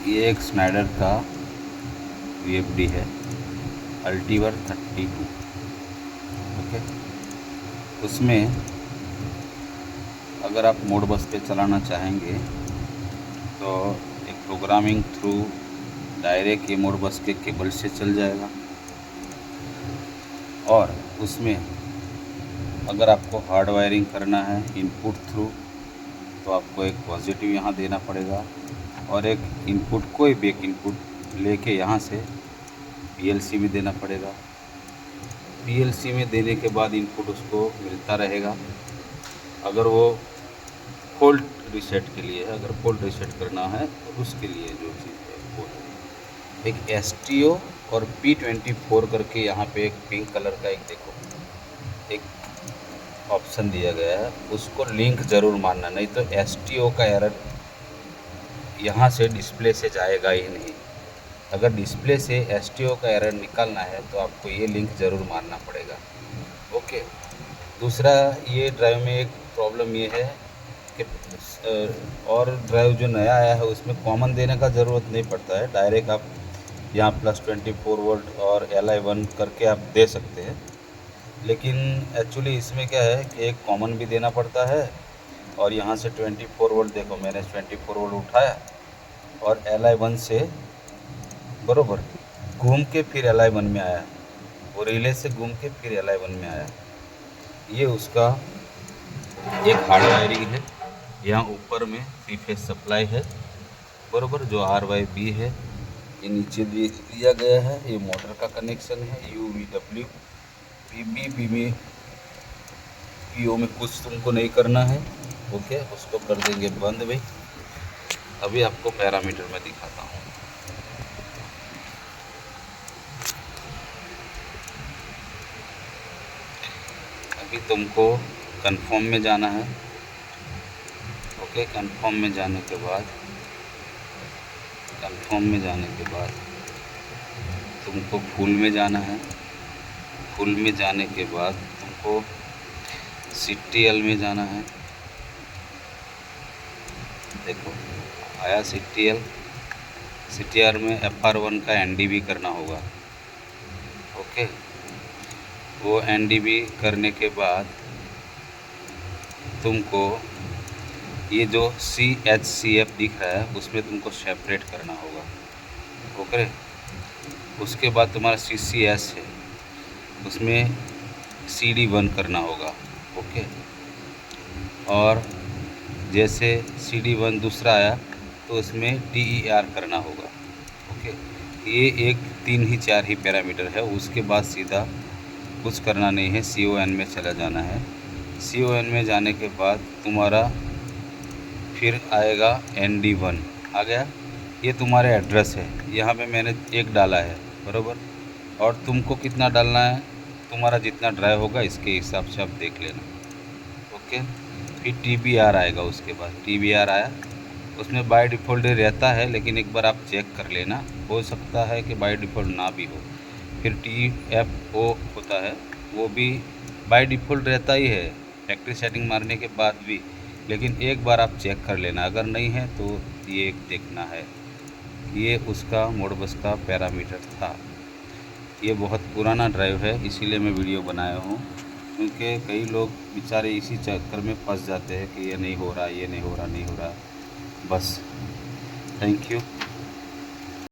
ये एक स्नाइडर का VFD है अल्टीवर 32। ओके, उसमें अगर आप मोड बस पे चलाना चाहेंगे तो एक प्रोग्रामिंग थ्रू डायरेक्ट ये मोड बस के केबल से चल जाएगा। और उसमें अगर आपको हार्ड वायरिंग करना है इनपुट थ्रू तो आपको एक पॉजिटिव यहाँ देना पड़ेगा और एक इनपुट कोई भी एक इनपुट लेके यहाँ से PLC में देना पड़ेगा। PLC में देने के बाद इनपुट उसको मिलता रहेगा। अगर वो फॉल्ट रीसेट के लिए है, अगर फॉल्ट रीसेट करना है तो उसके लिए जो चीज़ है वो है एक STO और P24 करके यहाँ पे एक पिंक कलर का एक देखो एक ऑप्शन दिया गया है, उसको लिंक ज़रूर मानना, नहीं तो STO का एरर यहाँ से डिस्प्ले से जाएगा ही नहीं। अगर डिस्प्ले से STO का एरर निकालना है तो आपको ये लिंक ज़रूर मानना पड़ेगा। ओके, दूसरा ये ड्राइव में एक प्रॉब्लम ये है कि और ड्राइव जो नया आया है उसमें कॉमन देने का ज़रूरत नहीं पड़ता है, डायरेक्ट आप यहाँ +24 वोल्ट और Li1 करके आप दे सकते हैं। लेकिन एक्चुअली इसमें क्या है कि एक कॉमन भी देना पड़ता है और यहाँ से 24 वोल्ट देखो मैंने 24 वोल्ट उठाया और Li1 से बरोबर घूम के फिर Li1 में आया, वो रिले से घूम के फिर Li1 में आया। ये उसका एक हार्ड वायरिंग है। यहाँ ऊपर में 3 फेज सप्लाई है बरोबर, जो RYB है। ये नीचे दिया गया है, ये मोटर का कनेक्शन है UVW। PB PO में कुछ तुमको नहीं करना है। ओके, उसको कर देंगे बंद भाई। अभी आपको पैरामीटर में दिखाता हूँ। अभी तुमको कंफर्म में जाना है। ओके, कंफर्म में जाने के बाद तुमको फुल में जाना है। फुल में जाने के बाद तुमको CTL में जाना है। देखो आया CTR में FR1 का NDB करना होगा। ओके, वो NDB करने के बाद तुमको ये जो CHCF दिख रहा है उसमें तुमको सेपरेट करना होगा। ओके, उसके बाद तुम्हारा CCS है, उसमें CD1 करना होगा। ओके, और जैसे CD1 दूसरा आया तो उसमें DER करना होगा। ओके, ये एक 3 ही 4 ही पैरामीटर है, उसके बाद सीधा कुछ करना नहीं है, CON में चला जाना है। CON में जाने के बाद तुम्हारा फिर आएगा ND1 आ गया। ये तुम्हारे एड्रेस है, यहाँ पे मैंने 1 डाला है बराबर, और तुमको कितना डालना है, तुम्हारा जितना ड्राइव होगा इसके हिसाब से आप देख लेना। ओके, फिर TBR आएगा, उसके बाद TBR आया, उसमें बाय डिफ़ॉल्ट रहता है लेकिन एक बार आप चेक कर लेना, हो सकता है कि बाय डिफ़ॉल्ट ना भी हो। फिर TFO होता है, वो भी बाय डिफ़ॉल्ट रहता ही है फैक्ट्री सेटिंग मारने के बाद भी, लेकिन एक बार आप चेक कर लेना, अगर नहीं है तो ये देखना है। ये उसका मोडबस का पैरामीटर था। ये बहुत पुराना ड्राइव है इसीलिए मैं वीडियो बनाया हूँ, क्योंकि कई लोग बेचारे इसी चक्कर में फंस जाते हैं कि ये नहीं हो रहा, ये नहीं हो रहा, नहीं हो रहा। बस, थैंक यू।